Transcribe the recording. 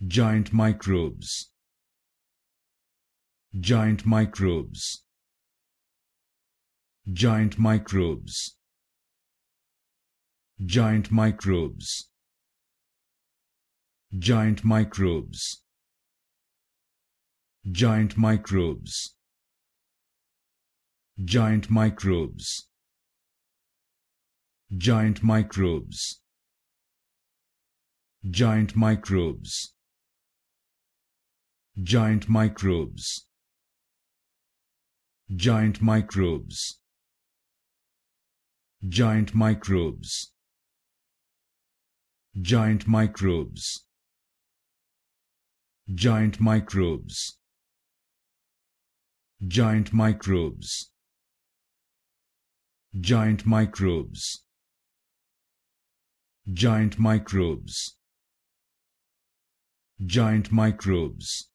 Giant microbes. Giant microbes. Giant microbes. Giant microbes. Giant microbes. Giant microbes. Giant microbes. Giant microbes. Giant microbes. Giant microbes. Giant microbes. Giant microbes. Giant microbes. Giant microbes. Giant microbes. Giant microbes. Giant microbes. Giant microbes.